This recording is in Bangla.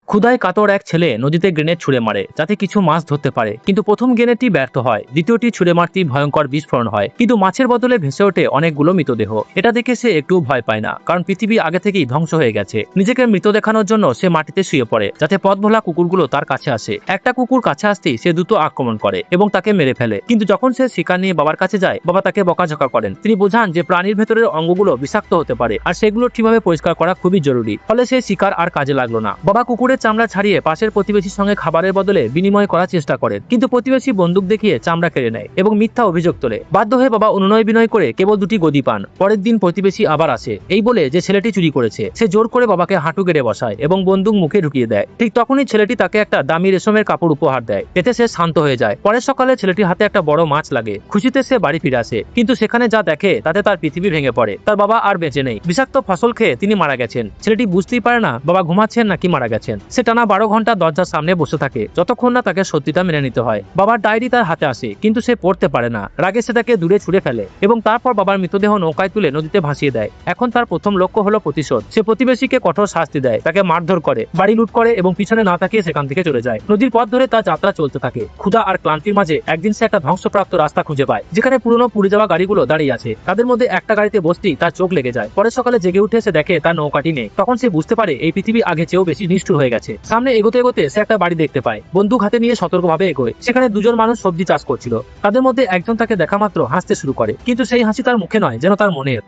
ক্ষুধায় কাতর এক ছেলে নদীতে গ্রেনেড ছুড়ে মারে যাতে কিছু মাছ ধরতে পারে, কিন্তু প্রথম গ্রেনেডটি ব্যর্থ হয়, দ্বিতীয়টি ছুড়ে মারতেই ভয়ঙ্কর বিস্ফোরণ হয়, কিন্তু মাছের বদলে ভেসে ওঠে অনেকগুলো মৃতদেহ। এটা দেখে সে একটু ভয় পায় না, কারণ পৃথিবী আগে থেকেই ধ্বংস হয়ে গেছে। নিজেকে মৃত দেখানোর জন্য সে মাটিতে শুয়ে পড়ে যাতে পথ ভোলা কুকুরগুলো তার কাছে আসে। একটা কুকুর কাছে আসতেই সে দ্রুত আক্রমণ করে এবং তাকে মেরে ফেলে, কিন্তু যখন সে শিকার নিয়ে বাবার কাছে যায়, বাবা তাকে বকাঝকা করেন। তিনি বোঝান যে প্রাণীর ভেতরের অঙ্গগুলো বিষাক্ত হতে পারে আর সেগুলো ঠিকভাবে পরিষ্কার করা খুবই জরুরি। ফলে সেই শিকার আর কাজে লাগলো না। বাবা কুকুরের চামড়া ছাড়িয়ে পাশের প্রতিবেশীর সঙ্গে খাবারের বদলে বিনিময় করার চেষ্টা করেন, কিন্তু প্রতিবেশী বন্দুক দেখিয়ে চামড়া কেড়ে নেয় এবং মিথ্যা অভিযোগ তোলে। বাধ্য হয়ে বাবা অনুনয় বিনয় করে কেবল দুটি গদি পান। পরের দিন প্রতিবেশী আবার আসে, এই বলে যে ছেলেটি চুরি করেছে। সে জোর করে বাবাকে হাঁটু গেড়ে বসায় এবং বন্দুক মুখে ঢুকিয়ে দেয়। ঠিক তখনই ছেলেটি তাকে একটা দামি রেশমের কাপড় উপহার দেয়। এতে সে শান্ত হয়ে যায়। পরের সকালে ছেলেটির হাতে একটা বড় মাছ লাগে। খুশিতে সে বাড়ি ফিরে আসে, কিন্তু সেখানে যা দেখে তাতে তার পৃথিবী ভেঙে পড়ে। তার বাবা আর বেঁচে নেই। বিষাক্ত ফসল খেয়ে তিনি মারা গেছেন। ছেলেটি বুঝতেই পারে না বাবা ঘুমাচ্ছেন নাকি মারা গেছেন। সে টানা 12 ঘন্টা দরজার সামনে বসে থাকে, যতক্ষণ না তাকে সত্যিটা মেনে নিতে হয়। বাবার ডায়েরি তার হাতে আসে, কিন্তু সে পড়তে পারে না। রাগে সে তাকে দূরে ছুড়ে ফেলে এবং তারপর বাবার মৃতদেহ নৌকায় তুলে নদীতে ভাসিয়ে দেয়। এখন তার প্রথম লক্ষ্য হলো প্রতিশোধ। সে প্রতিবেশীকে কঠোর শাস্তি দেয়, তাকে মারধর করে, বাড়ি লুট করে এবং পিছনে না তাকিয়ে সেখান থেকে চলে যায়। নদীর পথ ধরে তার যাত্রা চলতে থাকে। ক্ষুধা আর ক্লান্তির মাঝে একদিন সে একটা ধ্বংসপ্রাপ্ত রাস্তা খুঁজে পায়, যেখানে পুরনো পুড়ে যাওয়া গাড়িগুলো দাঁড়িয়ে আছে। তাদের মধ্যে একটা গাড়িতে বসতেই তার চোখ লেগে যায়। পরের সকালে জেগে উঠে সে দেখে তার নৌকাটি নেই। তখন সে বুঝতে পারে এই পৃথিবী আগে চেয়েও বেশি নিষ্ঠুর হয়ে গেছে। সামনে এগোতে এগোতে সে একটা বাড়ি দেখতে পায়। বন্দুক হাতে নিয়ে সতর্কভাবে এগোয়। সেখানে দুজন মানুষ সবজি চাষ করছিল। তাদের মধ্যে একজন তাকে দেখা মাত্র হাসতে শুরু করে, কিন্তু সেই হাসি তার মুখে নয়, যেন তার মনের।